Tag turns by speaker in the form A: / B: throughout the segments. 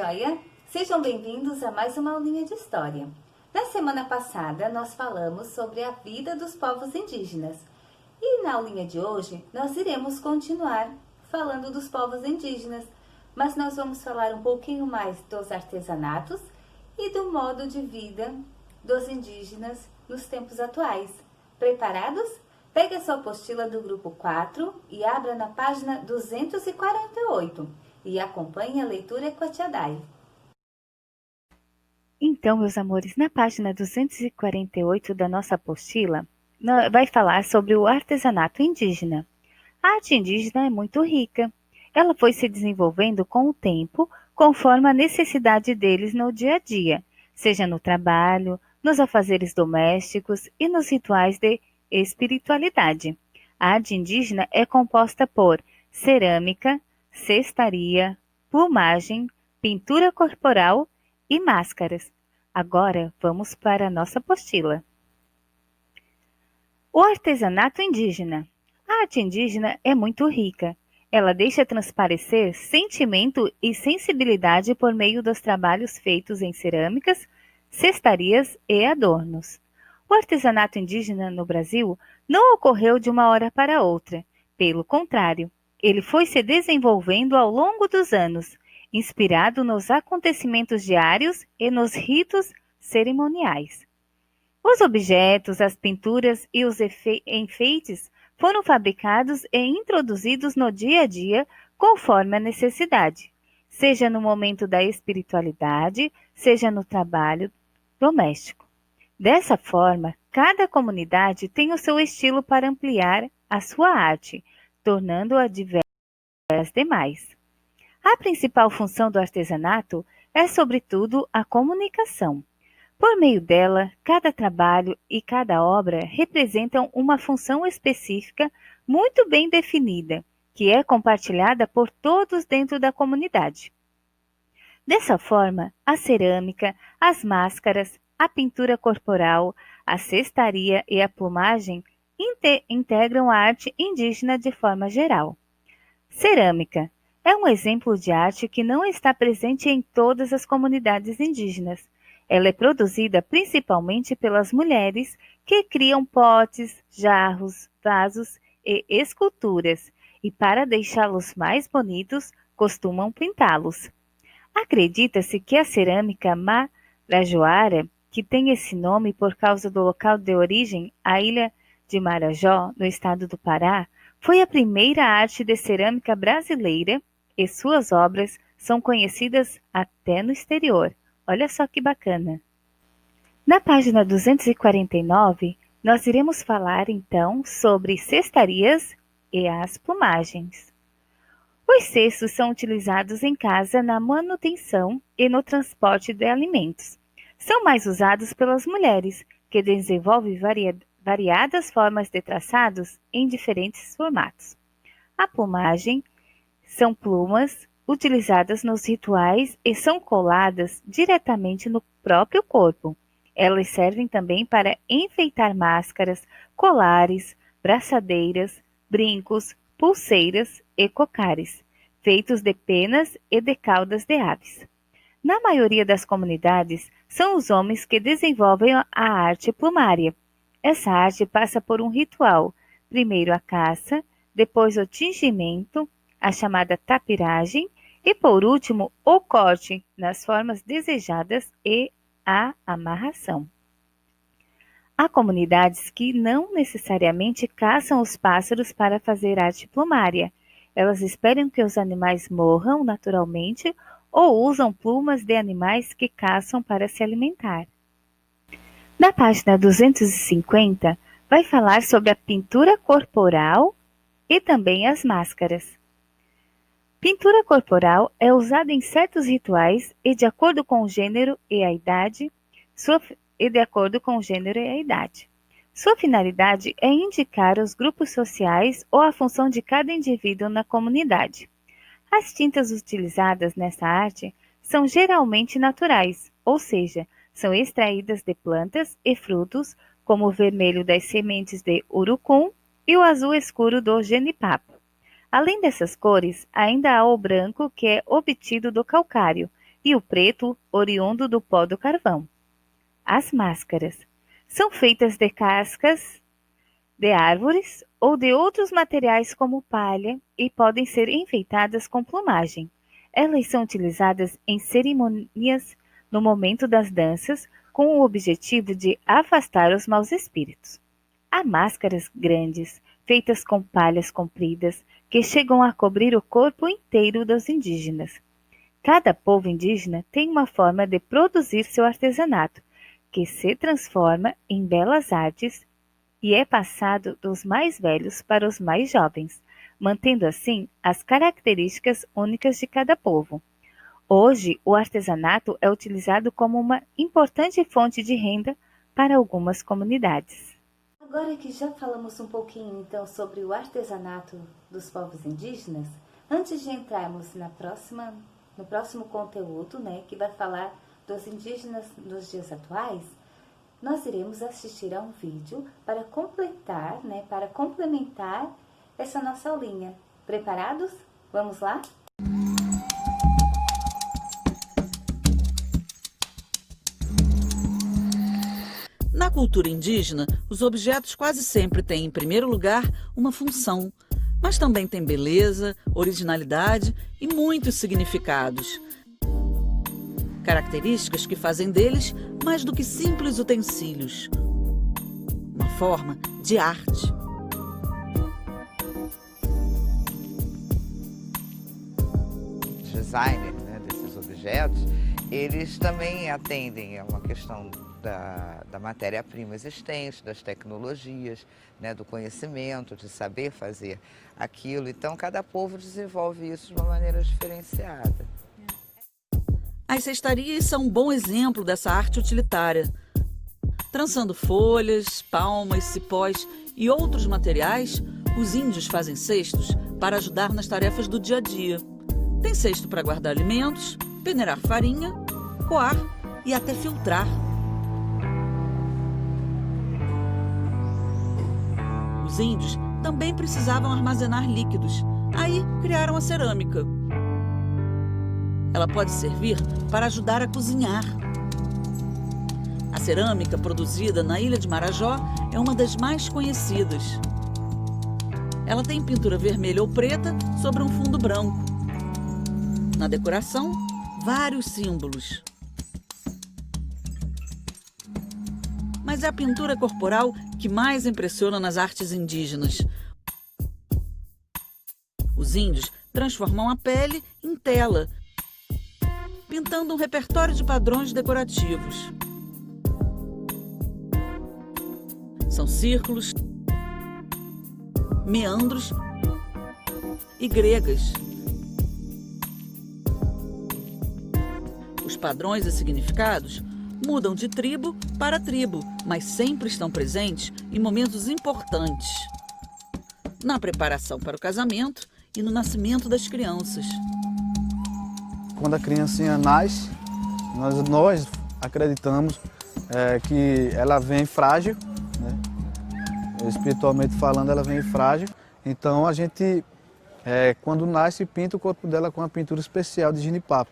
A: joia? Sejam bem-vindos a mais uma aulinha de história. Na semana passada, nós falamos sobre a vida dos povos indígenas. E na aulinha de hoje, nós iremos continuar falando dos povos indígenas, mas nós vamos falar um pouquinho mais dos artesanatos e do modo de vida dos indígenas nos tempos atuais. Preparados? Pegue a sua apostila do grupo 4 e abra na página 248 e acompanhe a leitura com a Tia Dai.
B: Então, meus amores, na página 248 da nossa apostila, vai falar sobre o artesanato indígena. A arte indígena é muito rica. Ela foi se desenvolvendo com o tempo, conforme a necessidade deles no dia a dia, seja no trabalho, nos afazeres domésticos e nos rituais de espiritualidade. A arte indígena é composta por cerâmica, cestaria, plumagem, pintura corporal e máscaras. Agora vamos para a nossa apostila. O artesanato indígena. A arte indígena é muito rica. Ela deixa transparecer sentimento e sensibilidade por meio dos trabalhos feitos em cerâmicas, cestarias e adornos. O artesanato indígena no Brasil não ocorreu de uma hora para outra. Pelo contrário, ele foi se desenvolvendo ao longo dos anos, inspirado nos acontecimentos diários e nos ritos cerimoniais. Os objetos, as pinturas e os enfeites foram fabricados e introduzidos no dia a dia conforme a necessidade, seja no momento da espiritualidade, seja no trabalho doméstico. Dessa forma, cada comunidade tem o seu estilo para ampliar a sua arte, tornando-a diversa das demais. A principal função do artesanato é, sobretudo, a comunicação. Por meio dela, cada trabalho e cada obra representam uma função específica muito bem definida, que é compartilhada por todos dentro da comunidade. Dessa forma, a cerâmica, as máscaras, a pintura corporal, a cestaria e a plumagem integram a arte indígena de forma geral. Cerâmica é um exemplo de arte que não está presente em todas as comunidades indígenas. Ela é produzida principalmente pelas mulheres que criam potes, jarros, vasos e esculturas, e para deixá-los mais bonitos, costumam pintá-los. Acredita-se que a cerâmica marajoara, que tem esse nome por causa do local de origem, a ilha de Marajó, no estado do Pará, foi a primeira arte de cerâmica brasileira e suas obras são conhecidas até no exterior. Olha só que bacana! Na página 249, nós iremos falar então sobre cestarias e as plumagens. Os cestos são utilizados em casa na manutenção e no transporte de alimentos. São mais usados pelas mulheres, que desenvolvem variadas formas de traçados em diferentes formatos. A plumagem são plumas utilizadas nos rituais e são coladas diretamente no próprio corpo. Elas servem também para enfeitar máscaras, colares, braçadeiras, brincos, pulseiras e cocares, feitos de penas e de caudas de aves. Na maioria das comunidades, são os homens que desenvolvem a arte plumária. Essa arte passa por um ritual, primeiro a caça, depois o tingimento, a chamada tapiragem e, por último, o corte nas formas desejadas e a amarração. Há comunidades que não necessariamente caçam os pássaros para fazer arte plumária. Elas esperam que os animais morram naturalmente ou usam plumas de animais que caçam para se alimentar. Na página 250, vai falar sobre a pintura corporal e também as máscaras. Pintura corporal é usada em certos rituais e de acordo com o gênero e a idade, Sua finalidade é indicar os grupos sociais ou a função de cada indivíduo na comunidade. As tintas utilizadas nessa arte são geralmente naturais, ou seja, são extraídas de plantas e frutos, como o vermelho das sementes de urucum e o azul escuro do genipapo. Além dessas cores, ainda há o branco, que é obtido do calcário, e o preto, oriundo do pó do carvão. As máscaras são feitas de cascas de árvores ou de outros materiais como palha e podem ser enfeitadas com plumagem. Elas são utilizadas em cerimônias no momento das danças com o objetivo de afastar os maus espíritos. Há máscaras grandes, feitas com palhas compridas, que chegam a cobrir o corpo inteiro dos indígenas. Cada povo indígena tem uma forma de produzir seu artesanato, que se transforma em belas artes e é passado dos mais velhos para os mais jovens, mantendo assim as características únicas de cada povo. Hoje, o artesanato é utilizado como uma importante fonte de renda para algumas comunidades.
A: Agora que já falamos um pouquinho então sobre o artesanato dos povos indígenas, antes de entrarmos no próximo conteúdo, que vai falar dos indígenas nos dias atuais, nós iremos assistir a um vídeo para completar, para complementar essa nossa aulinha. Preparados? Vamos lá?
C: Na cultura indígena, os objetos quase sempre têm, em primeiro lugar, uma função, mas também têm beleza, originalidade e muitos significados. Características que fazem deles mais do que simples utensílios. Uma forma de arte.
D: Designer, desses objetos, eles também atendem a uma questão da matéria-prima existente, das tecnologias, do conhecimento, de saber fazer aquilo. Então, cada povo desenvolve isso de uma maneira diferenciada.
C: As cestarias são um bom exemplo dessa arte utilitária. Trançando folhas, palmas, cipós e outros materiais, os índios fazem cestos para ajudar nas tarefas do dia a dia. Tem cesto para guardar alimentos, peneirar farinha, coar e até filtrar. Os índios também precisavam armazenar líquidos. Aí criaram a cerâmica. Ela pode servir para ajudar a cozinhar. A cerâmica produzida na ilha de Marajó é uma das mais conhecidas. Ela tem pintura vermelha ou preta sobre um fundo branco. Na decoração, vários símbolos. Mas é a pintura corporal que mais impressiona nas artes indígenas. Os índios transformam a pele em tela, pintando um repertório de padrões decorativos. São círculos, meandros e gregas. Os padrões e significados mudam de tribo para tribo, mas sempre estão presentes em momentos importantes. Na preparação para o casamento e no nascimento das crianças.
E: Quando a criancinha nasce, nós acreditamos que ela vem frágil, espiritualmente falando, ela vem frágil. Então a gente, quando nasce, pinta o corpo dela com uma pintura especial de jenipapo,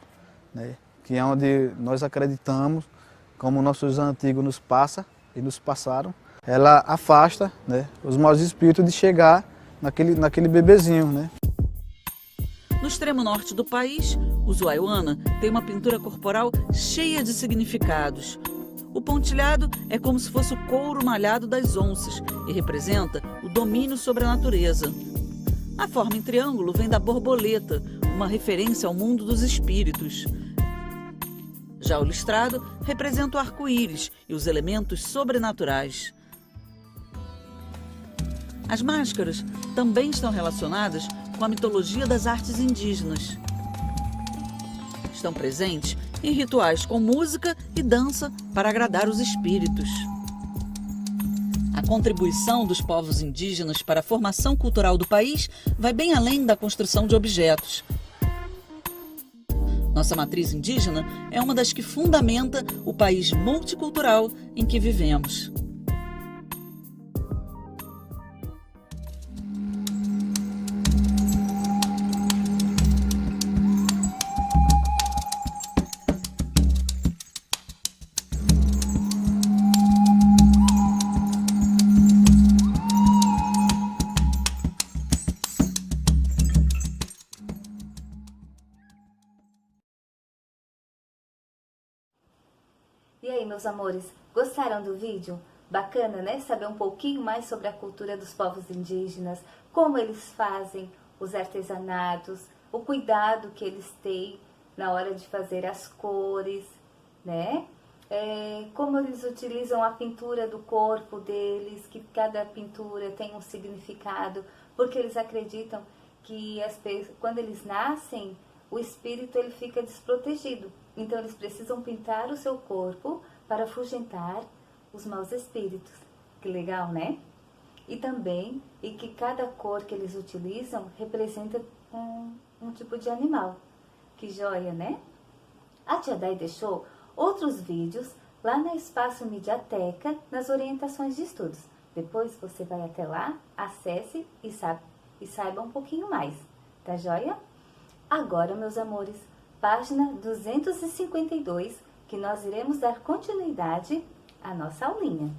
E: que é onde nós acreditamos, como nossos antigos nos passa e nos passaram, ela afasta os maus espíritos de chegar naquele bebezinho.
C: No extremo norte do país, o Zuaiuana tem uma pintura corporal cheia de significados. O pontilhado é como se fosse o couro malhado das onças e representa o domínio sobre a natureza. A forma em triângulo vem da borboleta, uma referência ao mundo dos espíritos. Já o listrado representa o arco-íris e os elementos sobrenaturais. As máscaras também estão relacionadas com a mitologia das artes indígenas. Estão presentes em rituais com música e dança para agradar os espíritos. A contribuição dos povos indígenas para a formação cultural do país vai bem além da construção de objetos. Nossa matriz indígena é uma das que fundamenta o país multicultural em que vivemos.
A: aí, meus amores, gostaram do vídeo? Bacana, né? Saber um pouquinho mais sobre a cultura dos povos indígenas, como eles fazem os artesanatos, o cuidado que eles têm na hora de fazer as cores, né? Como eles utilizam a pintura do corpo deles, que cada pintura tem um significado, porque eles acreditam que quando eles nascem, o espírito ele fica desprotegido. Então eles precisam pintar o seu corpo para afugentar os maus espíritos. Que legal, né? E também, que cada cor que eles utilizam representa um tipo de animal. Que joia, né? A Tia Day deixou outros vídeos lá no Espaço Mediateca, nas orientações de estudos. Depois você vai até lá, acesse e saiba um pouquinho mais. Tá joia? Agora, meus amores, página 252, que nós iremos dar continuidade à nossa aulinha.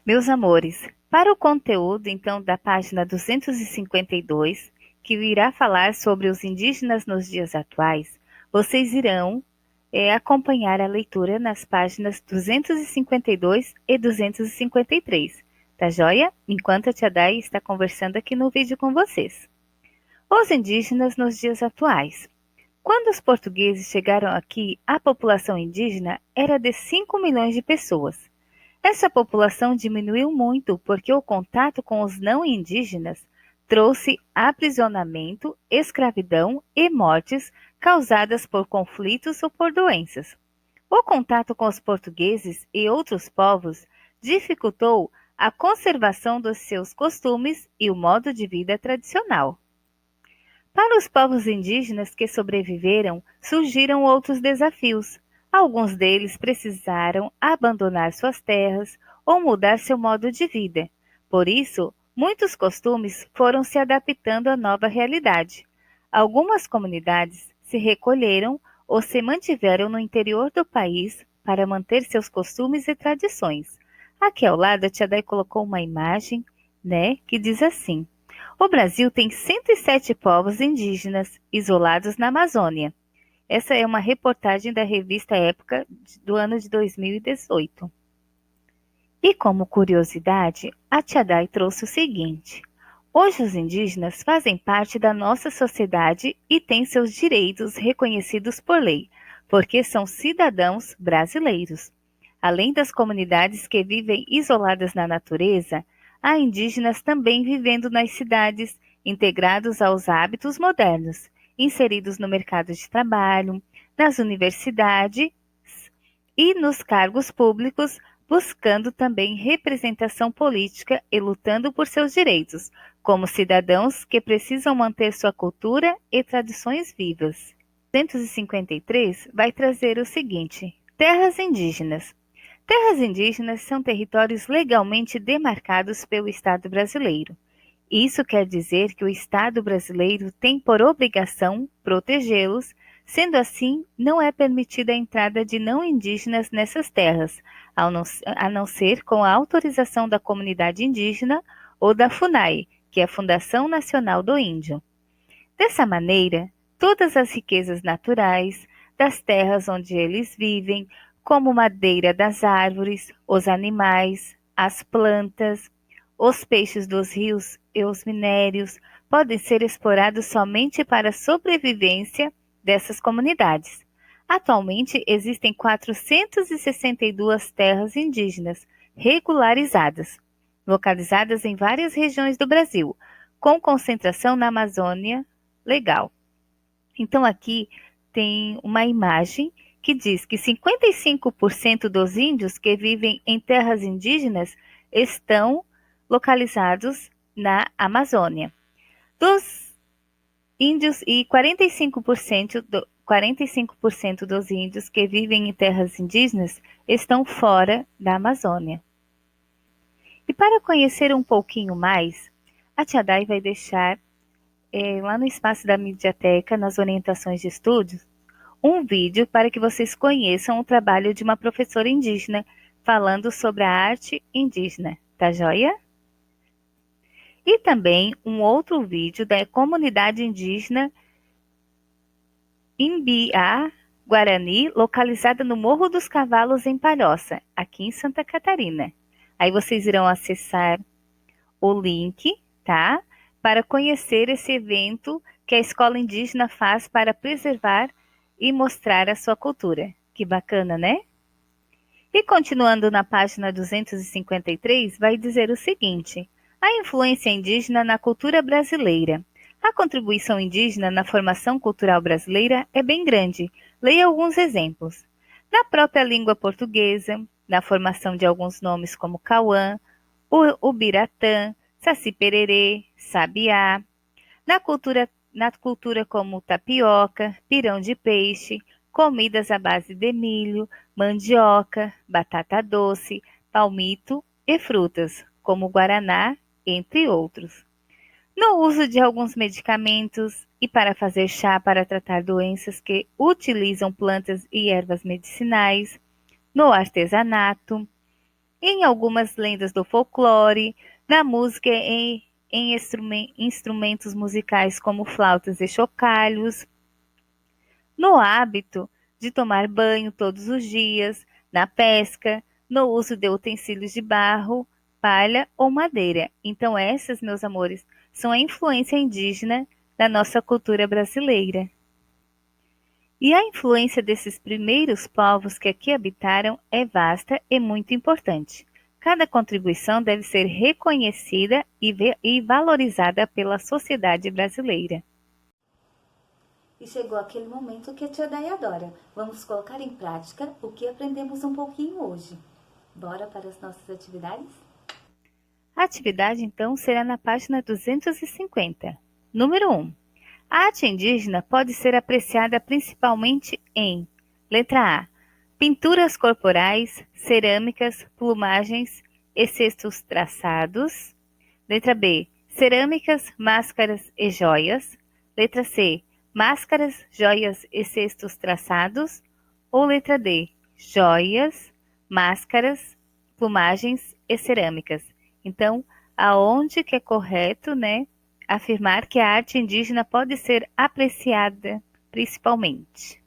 B: Meus amores, para o conteúdo, então, da página 252, que irá falar sobre os indígenas nos dias atuais, vocês irão acompanhar a leitura nas páginas 252 e 253, tá joia? Enquanto a Tia Day está conversando aqui no vídeo com vocês. Os indígenas nos dias atuais. Quando os portugueses chegaram aqui, a população indígena era de 5 milhões de pessoas. Essa população diminuiu muito porque o contato com os não indígenas trouxe aprisionamento, escravidão e mortes causadas por conflitos ou por doenças. O contato com os portugueses e outros povos dificultou a conservação dos seus costumes e o modo de vida tradicional. Para os povos indígenas que sobreviveram, surgiram outros desafios. Alguns deles precisaram abandonar suas terras ou mudar seu modo de vida. Por isso, muitos costumes foram se adaptando à nova realidade. Algumas comunidades se recolheram ou se mantiveram no interior do país para manter seus costumes e tradições. Aqui ao lado, a Tia Day colocou uma imagem, que diz assim: o Brasil tem 107 povos indígenas isolados na Amazônia. Essa é uma reportagem da revista Época do ano de 2018. E como curiosidade, a Tia Day trouxe o seguinte: hoje os indígenas fazem parte da nossa sociedade e têm seus direitos reconhecidos por lei, porque são cidadãos brasileiros. Além das comunidades que vivem isoladas na natureza, há indígenas também vivendo nas cidades, integrados aos hábitos modernos, inseridos no mercado de trabalho, nas universidades e nos cargos públicos, buscando também representação política e lutando por seus direitos, como cidadãos que precisam manter sua cultura e tradições vivas. 253 vai trazer o seguinte: terras indígenas. Terras indígenas são territórios legalmente demarcados pelo Estado brasileiro. Isso quer dizer que o Estado brasileiro tem por obrigação protegê-los, sendo assim, não é permitida a entrada de não indígenas nessas terras, a não ser com a autorização da comunidade indígena ou da FUNAI, que é a Fundação Nacional do Índio. Dessa maneira, todas as riquezas naturais das terras onde eles vivem, como madeira das árvores, os animais, as plantas, os peixes dos rios e os minérios, podem ser explorados somente para a sobrevivência dessas comunidades. Atualmente, existem 462 terras indígenas regularizadas, localizadas em várias regiões do Brasil, com concentração na Amazônia Legal. Então, aqui tem uma imagem que diz que 55% dos índios que vivem em terras indígenas estão localizados na Amazônia. Dos índios, e 45% dos índios que vivem em terras indígenas estão fora da Amazônia. E para conhecer um pouquinho mais, a Tia Day vai deixar lá no espaço da Mediateca, nas orientações de estudos, um vídeo para que vocês conheçam o trabalho de uma professora indígena falando sobre a arte indígena, tá joia? E também um outro vídeo da comunidade indígena Imbiá Guarani, localizada no Morro dos Cavalos, em Palhoça, aqui em Santa Catarina. Aí vocês irão acessar o link, tá? Para conhecer esse evento que a escola indígena faz para preservar e mostrar a sua cultura. Que bacana, né? E continuando na página 253, vai dizer o seguinte: a influência indígena na cultura brasileira. A contribuição indígena na formação cultural brasileira é bem grande. Leia alguns exemplos. Na própria língua portuguesa, na formação de alguns nomes como Cauã, Ubiratã, Saci-Pererê, Sabiá. Na cultura como tapioca, pirão de peixe, comidas à base de milho, mandioca, batata doce, palmito e frutas, como guaraná, entre outros. No uso de alguns medicamentos e para fazer chá para tratar doenças que utilizam plantas e ervas medicinais, no artesanato, em algumas lendas do folclore, na música em instrumentos musicais como flautas e chocalhos, no hábito de tomar banho todos os dias, na pesca, no uso de utensílios de barro, palha ou madeira. Então essas, meus amores, são a influência indígena da nossa cultura brasileira. E a influência desses primeiros povos que aqui habitaram é vasta e muito importante. Cada contribuição deve ser reconhecida e valorizada pela sociedade brasileira.
A: E chegou aquele momento que a tia Day adora. Vamos colocar em prática o que aprendemos um pouquinho hoje. Bora para as nossas atividades?
B: A atividade, então, será na página 250. Número 1. A arte indígena pode ser apreciada principalmente em: letra A, pinturas corporais, cerâmicas, plumagens e cestos traçados. Letra B, cerâmicas, máscaras e joias. Letra C, máscaras, joias e cestos traçados. Ou letra D, joias, máscaras, plumagens e cerâmicas. Então, aonde que é correto, né, afirmar que a arte indígena pode ser apreciada principalmente?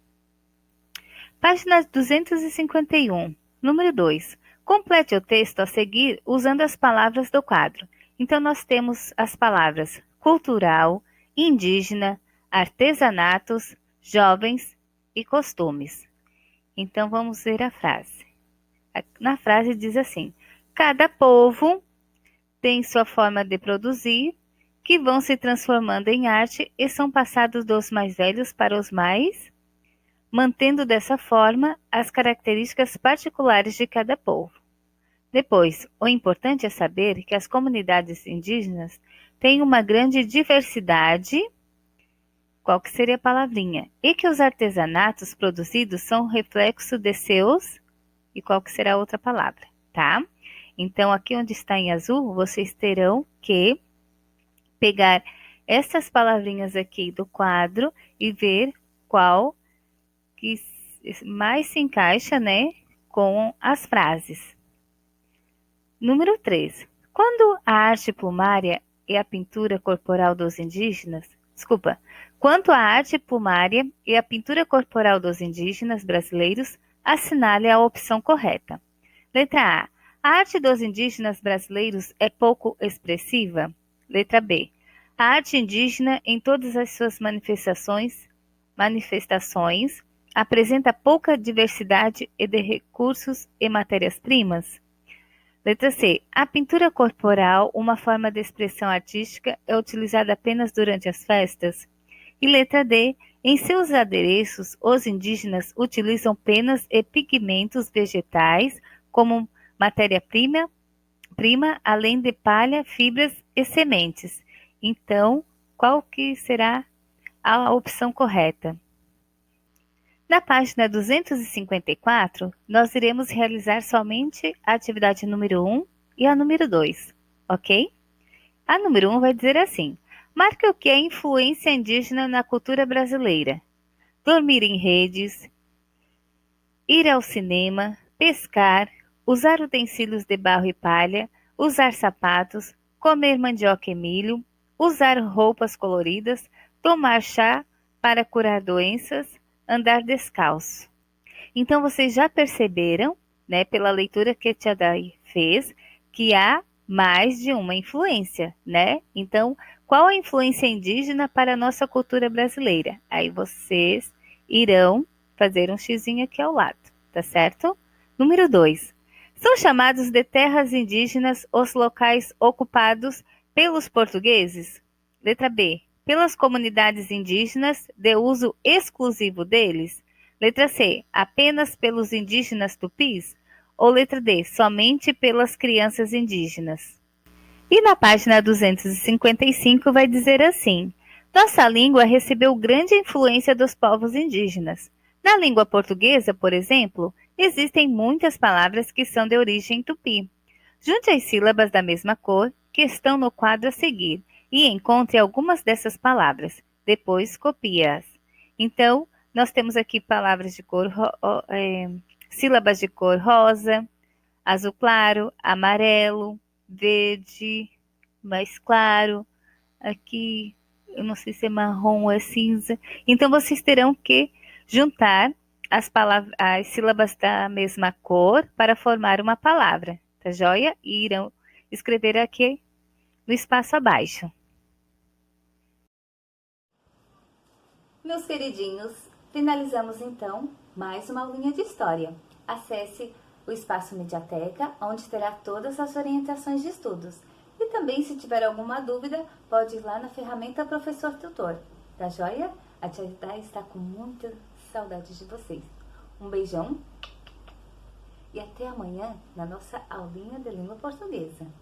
B: Página 251, número 2. Complete o texto a seguir usando as palavras do quadro. Então, nós temos as palavras cultural, indígena, artesanatos, jovens e costumes. Então, vamos ver a frase. Na frase diz assim: cada povo tem sua forma de produzir, que vão se transformando em arte e são passados dos mais velhos para os mais, mantendo dessa forma as características particulares de cada povo. Depois, o importante é saber que as comunidades indígenas têm uma grande diversidade, qual que seria a palavrinha, e que os artesanatos produzidos são reflexo de seus, e qual que será a outra palavra, tá? Então, aqui onde está em azul, vocês terão que pegar essas palavrinhas aqui do quadro e ver qual que mais se encaixa, né, com as frases. Número 3. Quando a arte plumária e a pintura corporal dos indígenas, quanto a arte plumária e a pintura corporal dos indígenas brasileiros, assinale a opção correta. Letra A. A arte dos indígenas brasileiros é pouco expressiva? Letra B. A arte indígena, em todas as suas manifestações, apresenta pouca diversidade e de recursos e matérias-primas? Letra C. A pintura corporal, uma forma de expressão artística, é utilizada apenas durante as festas? E letra D. Em seus adereços, os indígenas utilizam penas e pigmentos vegetais como matéria-prima, além de palha, fibras e sementes. Então, qual que será a opção correta? Na página 254, nós iremos realizar somente a atividade número 1 e a número 2, ok? A número 1 vai dizer assim: marque o que é influência indígena na cultura brasileira. Dormir em redes, ir ao cinema, pescar, usar utensílios de barro e palha, usar sapatos, comer mandioca e milho, usar roupas coloridas, tomar chá para curar doenças, andar descalço. Então, vocês já perceberam, né, pela leitura que a Tia Day fez, que há mais de uma influência, né? Então, qual a influência indígena para a nossa cultura brasileira? Aí vocês irão fazer um xizinho aqui ao lado, tá certo? Número 2. São chamados de terras indígenas os locais ocupados pelos portugueses? Letra B. Pelas comunidades indígenas de uso exclusivo deles? Letra C. Apenas pelos indígenas tupis? Ou letra D. Somente pelas crianças indígenas? E na página 255 vai dizer assim: nossa língua recebeu grande influência dos povos indígenas. Na língua portuguesa, por exemplo, existem muitas palavras que são de origem tupi. Junte as sílabas da mesma cor que estão no quadro a seguir e encontre algumas dessas palavras. Depois copie-as. Então, nós temos aqui palavras de cor, sílabas de cor rosa, azul claro, amarelo, verde, mais claro. Aqui, eu não sei se é marrom ou é cinza. Então, vocês terão que juntar as sílabas da mesma cor para formar uma palavra, tá joia? E irão escrever aqui no espaço abaixo.
A: Meus queridinhos, finalizamos então mais uma aulinha de história. Acesse o espaço Mediateca, onde terá todas as orientações de estudos. E também, se tiver alguma dúvida, pode ir lá na ferramenta Professor Tutor. Tá joia? A Tia Day está com muita saudade de vocês. Um beijão e até amanhã na nossa aulinha de língua portuguesa.